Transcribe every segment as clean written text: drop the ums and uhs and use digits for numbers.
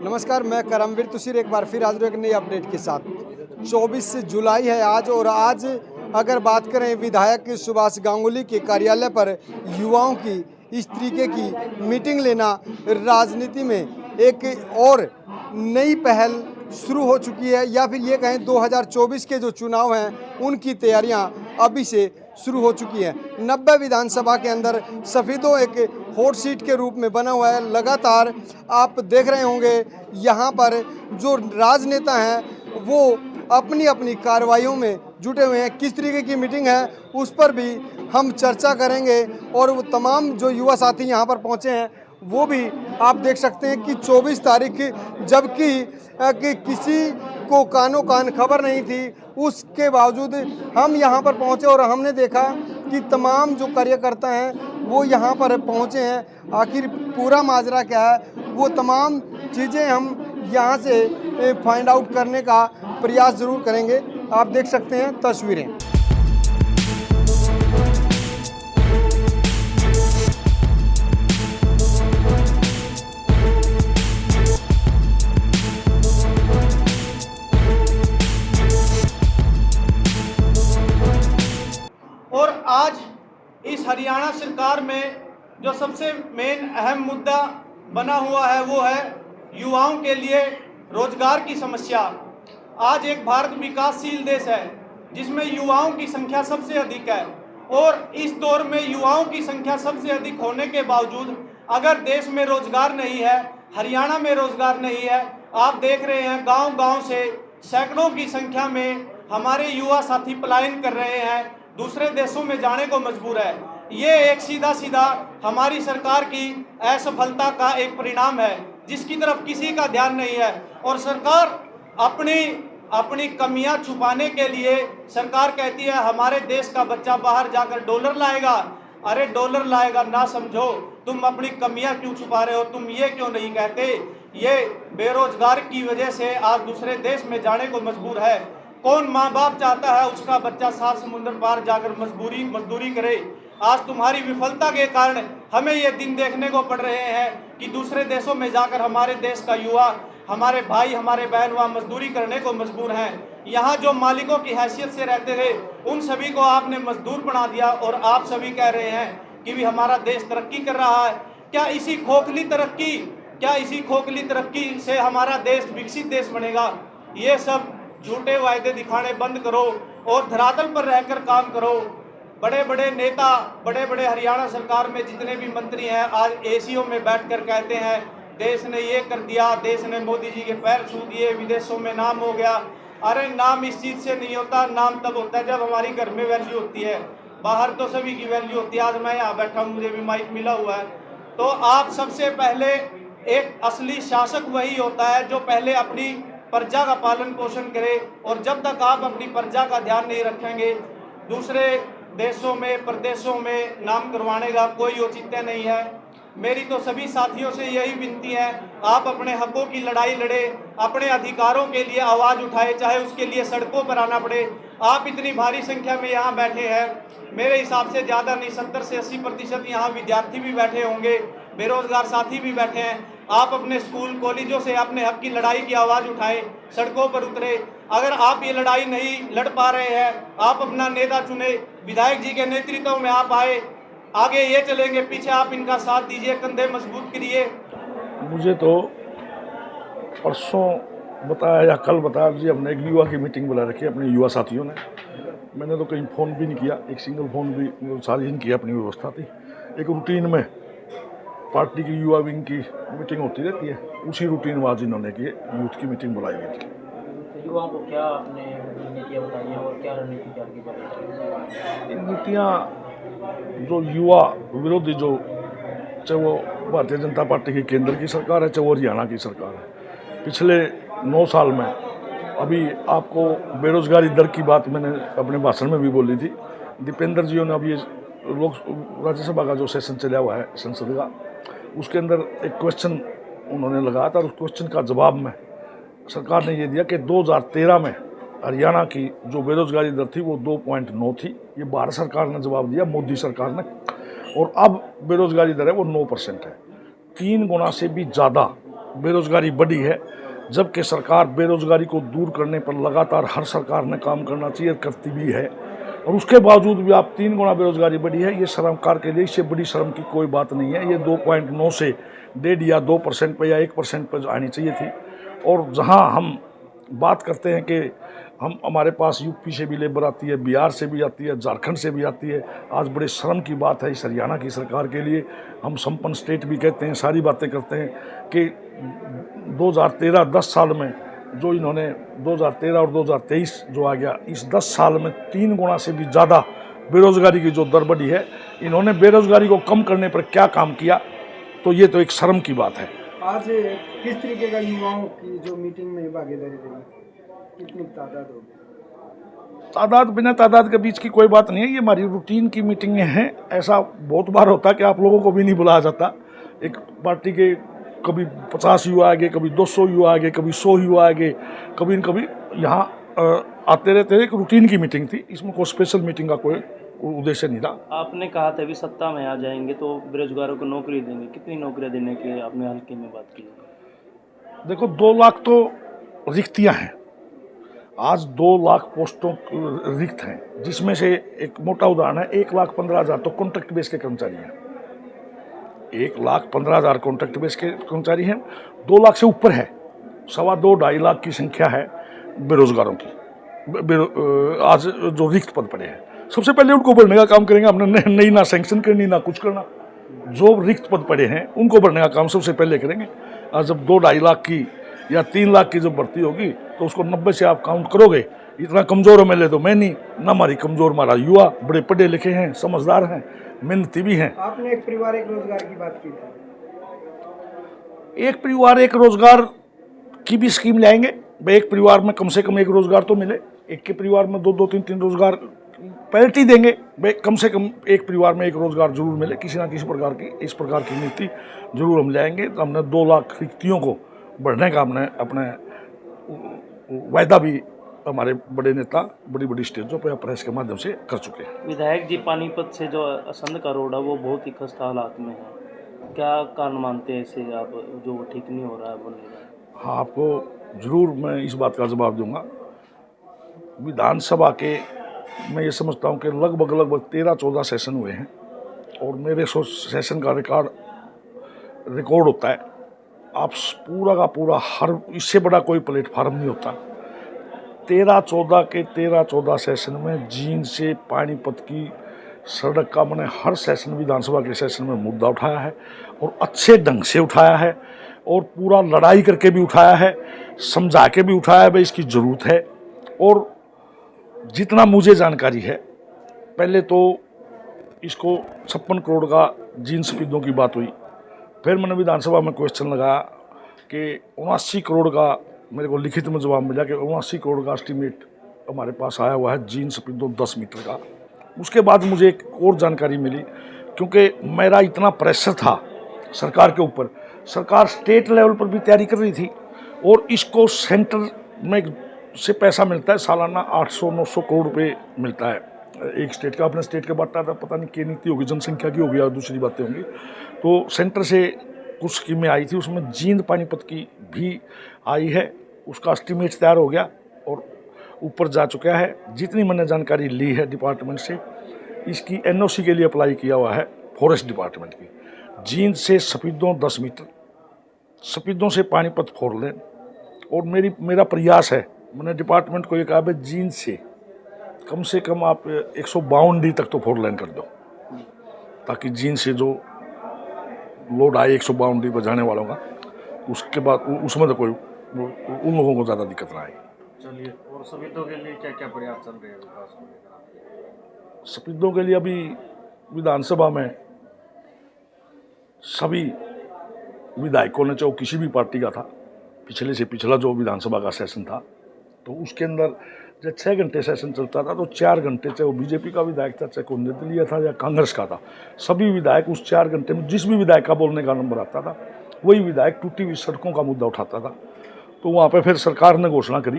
नमस्कार, मैं करमवीर तुसीर एक बार फिर हाजिर हूं एक नई अपडेट के साथ। 24 जुलाई है आज और आज अगर बात करें विधायक सुभाष गांगुली के कार्यालय पर युवाओं की इस तरीके की मीटिंग लेना राजनीति में एक और नई पहल शुरू हो चुकी है, या फिर ये कहें 2024 के जो चुनाव हैं उनकी तैयारियां अभी से शुरू हो चुकी हैं। 90 विधानसभा के अंदर सफेदों एक हॉट सीट के रूप में बना हुआ है। लगातार आप देख रहे होंगे यहाँ पर जो राजनेता हैं वो अपनी अपनी कार्रवाइयों में जुटे हुए हैं। किस तरीके की मीटिंग है उस पर भी हम चर्चा करेंगे और वो तमाम जो युवा साथी यहाँ पर पहुँचे हैं वो भी आप देख सकते हैं कि 24 तारीख जबकि कि किसी को कानो कान खबर नहीं थी, उसके बावजूद हम यहाँ पर पहुँचे और हमने देखा कि तमाम जो कार्यकर्ता हैं वो यहाँ पर पहुँचे हैं। आखिर पूरा माजरा क्या है वो तमाम चीज़ें हम यहाँ से फाइंड आउट करने का प्रयास ज़रूर करेंगे। आप देख सकते हैं तस्वीरें। और आज इस हरियाणा सरकार में जो सबसे मेन अहम मुद्दा बना हुआ है वो है युवाओं के लिए रोजगार की समस्या। आज एक भारत विकासशील देश है जिसमें युवाओं की संख्या सबसे अधिक है और इस दौर में युवाओं की संख्या सबसे अधिक होने के बावजूद अगर देश में रोजगार नहीं है, हरियाणा में रोजगार नहीं है, आप देख रहे हैं गांव-गांव से सैकड़ों की संख्या में हमारे युवा साथी पलायन कर रहे हैं, दूसरे देशों में जाने को मजबूर है। ये एक सीधा सीधा हमारी सरकार की असफलता का एक परिणाम है जिसकी तरफ किसी का ध्यान नहीं है। और सरकार अपनी कमियां छुपाने के लिए सरकार कहती है हमारे देश का बच्चा बाहर जाकर डॉलर लाएगा। अरे डॉलर लाएगा ना समझो, तुम अपनी कमियां क्यों छुपा रहे हो? तुम ये क्यों नहीं कहते ये बेरोजगार की वजह से आज दूसरे देश में जाने को मजबूर है। कौन माँ बाप चाहता है उसका बच्चा 7 समुद्र पार जाकर मजदूरी करे? आज तुम्हारी विफलता के कारण हमें ये दिन देखने को पड़ रहे हैं कि दूसरे देशों में जाकर हमारे देश का युवा, हमारे भाई, हमारे बहन वहाँ मजदूरी करने को मजबूर हैं। यहाँ जो मालिकों की हैसियत से रहते थे उन सभी को आपने मजदूर बना दिया और आप सभी कह रहे हैं कि भी हमारा देश तरक्की कर रहा है। क्या इसी खोखली तरक्की से हमारा देश विकसित देश बनेगा? ये सब झूठे वायदे दिखाने बंद करो और धरातल पर रहकर काम करो। बड़े बड़े नेता, बड़े बड़े हरियाणा सरकार में जितने भी मंत्री हैं आज एसीओ में बैठकर कहते हैं देश ने ये कर दिया, देश ने मोदी जी के पैर छू दिए, विदेशों में नाम हो गया। अरे नाम इस चीज़ से नहीं होता, नाम तब होता है जब हमारी घर में वैल्यू होती है। बाहर तो सभी की वैल्यू होती है। आज मैं यहाँ बैठा हूँ, मुझे भी माइक मिला हुआ है। तो आप सबसे पहले एक असली शासक वही होता है जो पहले अपनी प्रजा का पालन पोषण करे, और जब तक आप अपनी प्रजा का ध्यान नहीं रखेंगे दूसरे देशों में, प्रदेशों में नाम करवाने का कोई औचित्य नहीं है। मेरी तो सभी साथियों से यही विनती है, आप अपने हकों की लड़ाई लड़े, अपने अधिकारों के लिए आवाज़ उठाए, चाहे उसके लिए सड़कों पर आना पड़े। आप इतनी भारी संख्या में यहाँ बैठे हैं, मेरे हिसाब से ज़्यादा नहीं 70 से 80% यहाँ विद्यार्थी भी बैठे होंगे, बेरोजगार साथी भी बैठे हैं। आप अपने स्कूल कॉलेजों से अपने हक की लड़ाई की आवाज़ उठाएं, सड़कों पर उतरे। अगर आप ये लड़ाई नहीं लड़ पा रहे हैं, आप अपना नेता चुने, विधायक जी के नेतृत्व में आप आए, आगे ये चलेंगे, पीछे आप इनका साथ दीजिए, कंधे मजबूत करिए। मुझे तो परसों बताया या कल बताया जी हमने एक युवा की मीटिंग बुला रखी है अपने युवा साथियों ने। मैंने तो कहीं फ़ोन भी नहीं किया, एक सिंगल फ़ोन भी सारी इनकी अपनी व्यवस्था थी। एक रूटीन में पार्टी की युवा विंग की मीटिंग होती रहती है, उसी रूटीन वाज इन्होंने की यूथ की मीटिंग बुलाई गई थी। युवाओं को क्या आपने नीतियाँ बताई हैं और क्या रणनीति तैयार की जा रही है? नीतियाँ जो युवा विरोधी, जो चाहे वो भारतीय जनता पार्टी की केंद्र की सरकार है चाहे वो हरियाणा की सरकार है, पिछले 9 साल में अभी आपको बेरोजगारी दर की बात मैंने अपने भाषण में भी बोली थी। दीपेंद्र जी ने अभी राज्यसभा का जो सेशन चला हुआ है संसद का, उसके अंदर एक क्वेश्चन उन्होंने लगाया था और उस क्वेश्चन का जवाब में सरकार ने ये दिया कि 2013 में हरियाणा की जो बेरोजगारी दर थी वो 2.9 थी। ये भारत सरकार ने जवाब दिया, मोदी सरकार ने। और अब बेरोजगारी दर है वो 9% है, 3 गुना से भी ज़्यादा बेरोज़गारी बढ़ी है, जबकि सरकार बेरोज़गारी को दूर करने पर लगातार हर सरकार ने काम करना चाहिए, करती भी है, और उसके बावजूद भी आप 3 गुना बेरोज़गारी बढ़ी है। ये शर्मकार के लिए इससे बड़ी शर्म की कोई बात नहीं है। ये 2.9 से 1.5 या 2% पर या 1% पर आनी चाहिए थी। और जहां हम बात करते हैं कि हमारे पास यूपी से भी लेबर आती है, बिहार से भी आती है, झारखंड से भी आती है, आज बड़े शर्म की बात है इस हरियाणा की सरकार के लिए। हम संपन्न स्टेट भी कहते हैं, सारी बातें करते हैं कि 2013-10 साल में जो इन्होंने 2013 और 2023 जो आ गया, इस 10 साल में 3 गुना से भी ज़्यादा बेरोज़गारी की जो दर बढ़ी है। इन्होंने बेरोज़गारी को कम करने पर क्या काम किया, तो ये तो एक शर्म की बात है। आज किस तरीके का युवाओं की जो मीटिंग में भागीदारी रही, कितनी तादाद होगी? तादाद बिना तादाद के बीच की कोई बात नहीं है, ये हमारी रूटीन की मीटिंगें हैं। ऐसा बहुत बार होता है कि आप लोगों को भी नहीं बुलाया जाता। एक पार्टी के कभी 50 युवा आ गए, कभी 200 युवा आ गए, कभी 100 युवा आ गए, कभी न कभी यहाँ आते रहते हैं। एक रूटीन की मीटिंग थी, इसमें कोई स्पेशल मीटिंग का कोई उद्देश्य नहीं रहा। आपने कहा था अभी सत्ता में आ जाएंगे तो बेरोजगारों को नौकरी देंगे, कितनी नौकरियां देने की आपने हल्के में बात की? देखो, 2 लाख तो रिक्तियाँ हैं। आज 2 लाख पोस्टों रिक्त हैं, जिसमें से एक मोटा उदाहरण है, 1,15,000 तो कॉन्ट्रैक्ट बेस के कर्मचारी हैं। 1,15,000 कॉन्ट्रैक्ट बेस के कर्मचारी हैं। 2 लाख से ऊपर है, 2.25-2.5 लाख की संख्या है बेरोजगारों की। आज जो रिक्त पद पड़े हैं, सबसे पहले उनको भरने का काम करेंगे। हमने नई ना सैंक्शन करनी ना कुछ करना, जो रिक्त पद पड़े हैं उनको भरने का काम सबसे पहले करेंगे। आज जब 2-2.5 लाख की या 3 लाख की जब भर्ती होगी तो उसको 90 से आप काउंट करोगे। इतना कमज़ोर में ले तो मैं नहीं ना, हमारी कमज़ोर हमारा युवा बड़े पढ़े लिखे हैं, समझदार हैं, मेहनती भी हैं। आपने एक परिवार एक रोजगार की बात की थी। एक परिवार एक रोजगार की भी स्कीम लाएंगे। भाई, एक परिवार में कम से कम एक रोजगार तो मिले। एक के परिवार में 2-2, 3-3 रोजगार पैरिटी देंगे। भाई, कम से कम एक परिवार में एक रोजगार जरूर मिले, किसी ना किसी प्रकार की इस प्रकार की नीति जरूर हम लाएंगे। तो हमने 2 लाख रिक्तियों को बढ़ने का हमने अपने वायदा भी हमारे बड़े नेता बड़ी बड़ी स्टेजों पर प्रेस के माध्यम से कर चुके हैं। विधायक जी, पानीपत से जो असंध का रोड है वो बहुत ही खस्ता हालात में है, क्या कारण मानते हैं इसे आप, जो ठीक नहीं हो रहा है, बन नहीं रहा है? हाँ, आपको जरूर मैं इस बात का जवाब दूंगा। विधानसभा के मैं ये समझता हूँ कि लगभग 13-14 सेशन हुए हैं, और मेरे सेशन का रिकॉर्ड होता है। आप पूरा का पूरा हर इससे बड़ा कोई प्लेटफार्म नहीं होता। 13-14 सेशन में जींद से पानीपत की सड़क का मैंने हर सेशन, विधानसभा के सेशन में मुद्दा उठाया है, और अच्छे ढंग से उठाया है, और पूरा लड़ाई करके भी उठाया है, समझा के भी उठाया है भाई इसकी ज़रूरत है। और जितना मुझे जानकारी है, पहले तो इसको 56 करोड़ का जींद सफेदों की बात हुई, फिर मैंने विधानसभा में क्वेश्चन लगाया कि 79 करोड़ का मेरे को लिखित में जवाब मिला कि 79 करोड़ का एस्टीमेट हमारे पास आया हुआ है जींद सफेदों 10 मीटर का। उसके बाद मुझे एक और जानकारी मिली, क्योंकि मेरा इतना प्रेशर था सरकार के ऊपर, सरकार स्टेट लेवल पर भी तैयारी कर रही थी, और इसको सेंटर में से पैसा मिलता है, सालाना 800-900 करोड़ रुपए मिलता है एक स्टेट का। अपने स्टेट के बांटता था, पता नहीं क्या नीति होगी, जनसंख्या की होगी या दूसरी बातें होंगी। तो सेंटर से कुछ स्कीमें आई थी, उसमें जींद पानीपत की भी आई है। उसका एस्टीमेट तैयार हो गया और ऊपर जा चुका है। जितनी मैंने जानकारी ली है डिपार्टमेंट से, इसकी NOC के लिए अप्लाई किया हुआ है फॉरेस्ट डिपार्टमेंट की। जींद से सफेदों 10 मीटर, सफेदों से पानीपत 4 लेन, और मेरा प्रयास है, मैंने डिपार्टमेंट को ये कहा भाई जींद से कम आप 152D तक तो 4 लेन कर दो, ताकि जींद से जो लोड आए 152D पर जाने वालों का, उसके बाद उसमें तो कोई उन लोगों को ज़्यादा दिक्कत ना आए। चलिए, और सफेदों के लिए क्या क्या प्रयास चल रहे हैं विकास को लेकर? सफेदों के लिए अभी विधानसभा में सभी विधायकों ने, चाहे किसी भी पार्टी का था, पिछले से पिछला जो विधानसभा का सेशन था, तो उसके अंदर जब 6 घंटे सेशन चलता था तो 4 घंटे, चाहे वो बीजेपी का विधायक था, चाहे कोई निर्दलीय था या कांग्रेस का था, सभी विधायक उस 4 घंटे में जिस भी विधायक का बोलने का नंबर आता था, वही विधायक टूटी हुई सड़कों का मुद्दा उठाता था। तो वहाँ पे फिर सरकार ने घोषणा करी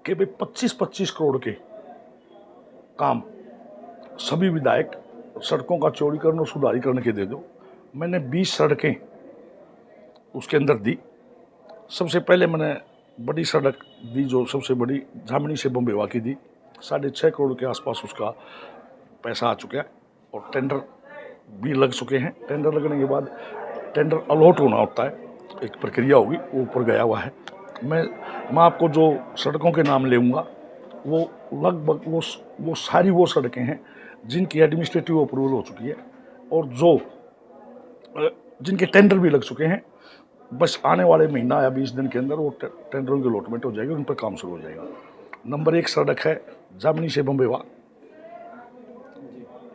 कि भाई 25-25 करोड़ के काम सभी विधायक सड़कों का चौड़ीकरण और सुधारीकरण के दे दो। मैंने 20 सड़कें उसके अंदर दी, सबसे पहले मैंने बड़ी सड़क दी, जो सबसे बड़ी झामनी से बम्बेवा की दी, 6.5 करोड़ के आसपास उसका पैसा आ चुका है और टेंडर भी लग चुके हैं। टेंडर लगने के बाद टेंडर अलॉट होना होता है, एक प्रक्रिया होगी, वो ऊपर गया हुआ है। मैं आपको जो सड़कों के नाम लेऊंगा वो लगभग वो सारी वो सड़कें हैं जिनकी एडमिनिस्ट्रेटिव अप्रूवल हो चुकी है और जिनके टेंडर भी लग चुके हैं। बस आने वाले महीना या 20 दिन के अंदर वो टेंडरों की अलॉटमेंट हो जाएगी, उन पर काम शुरू हो जाएगा। नंबर 1 सड़क है जामनी से बम्बेवा,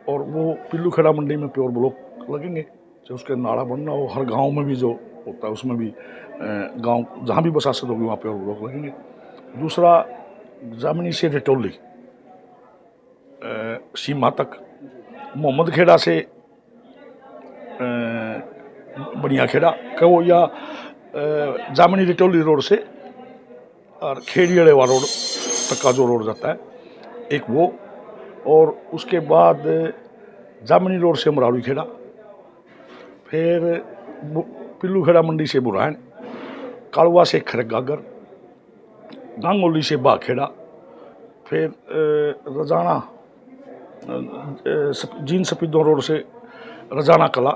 और वो पिल्लू खेड़ा मंडी में प्योर ब्लॉक लगेंगे, जो उसके नाला बनना हो, हर गांव में भी जो होता है उसमें भी गांव जहां भी बसासत होगी वहाँ प्योर ब्लॉक लगेंगे। दूसरा जामनी से रिटोली सीमा तक, मोहम्मद खेड़ा से बनिया खेड़ा कहो, या जामनी रिटोली रोड से और खेड़ीड़ेवा रोड तक का जो रोड जाता है एक वो, और उसके बाद जामनी रोड से मरावी खेड़ा, फिर पिल्लू खेड़ा मंडी से बुराहन, कालवा से खरगागर, गांगोली से बाखेड़ा, फिर रजाना जीन सफीदों रोड से रजाना कला,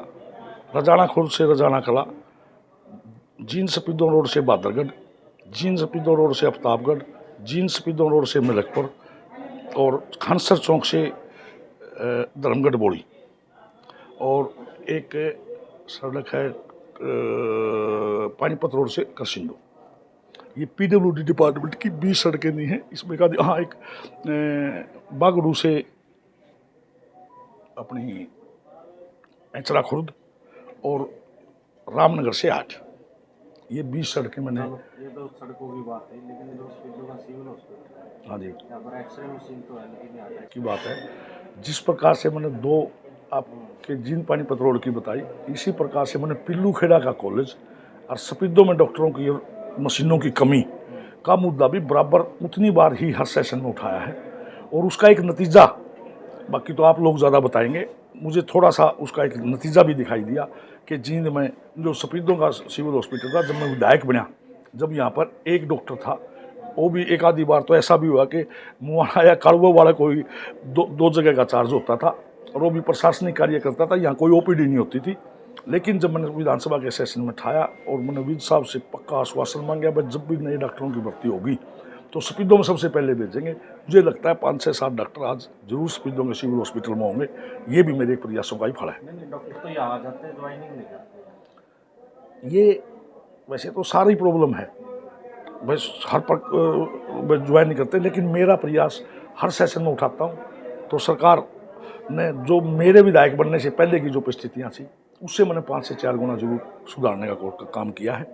रजाना खुर्द से रजाना कला, जीन सफीदों रोड से बादरगढ़, जीन सफीदों रोड से आफ्ताबगढ़, जीन सफीदों रोड से मलकपुर, और खानसर चौक से धर्मगढ़ बोड़ी, और एक सड़क है पानीपत रोड से करसिंदो। ये PWD डिपार्टमेंट की 20 सड़कें दी हैं। इसमें का हाँ एक बागड़ू से अपनी एचरा खुर्द और रामनगर से 8, ये 20 सड़कें मैंने। ये तो सड़कों की बात है, लेकिन जो हॉस्पिटल का सिविल हॉस्पिटल, हाँ जी, यहाँ पर एक्सरे मशीन तो है लेकिन यहाँ की बात है। जिस प्रकार से मैंने 2 आपके जीन पानीपत रोड की बताई, इसी प्रकार से मैंने पिल्लू खेड़ा का कॉलेज और सफीदों में डॉक्टरों की मशीनों की कमी का मुद्दा भी बराबर उतनी बार ही हर सेशन में उठाया है, और उसका एक नतीजा, बाकी तो आप लोग ज़्यादा बताएंगे, मुझे थोड़ा सा उसका एक नतीजा भी दिखाई दिया कि जींद में जो सफीदों का सिविल हॉस्पिटल था, जब मैं विधायक बना, जब यहाँ पर एक डॉक्टर था, वो भी एक आधी बार तो ऐसा भी हुआ कि मुआना या कालवा वाला कोई दो जगह का चार्ज होता था, और वो भी प्रशासनिक कार्य करता था, यहाँ कोई OPD नहीं होती थी। लेकिन जब मैंने विधानसभा के सेशन में ठाया और मैंने विज साहब से पक्का आश्वासन मांगा, भाई जब भी नए डॉक्टरों की भर्ती होगी तो सफीदों में सबसे पहले भेजेंगे। मुझे लगता है 5 से 7 डॉक्टर आज जरूर सफीदों के सिविल हॉस्पिटल में होंगे। ये भी मेरे प्रयासों का ही फल है। नहीं, डॉक्टर तो यहाँ आ जाते हैं, ज्वाइनिंग नहीं करते। ये वैसे तो सारी प्रॉब्लम है, बस हर पर ज्वाइन नहीं करते, लेकिन मेरा प्रयास हर सेशन में उठाता हूँ। तो सरकार ने जो मेरे विधायक बनने से पहले की जो परिस्थितियाँ थी, उससे मैंने 5 से 4 गुना जरूर सुधारने का काम किया है।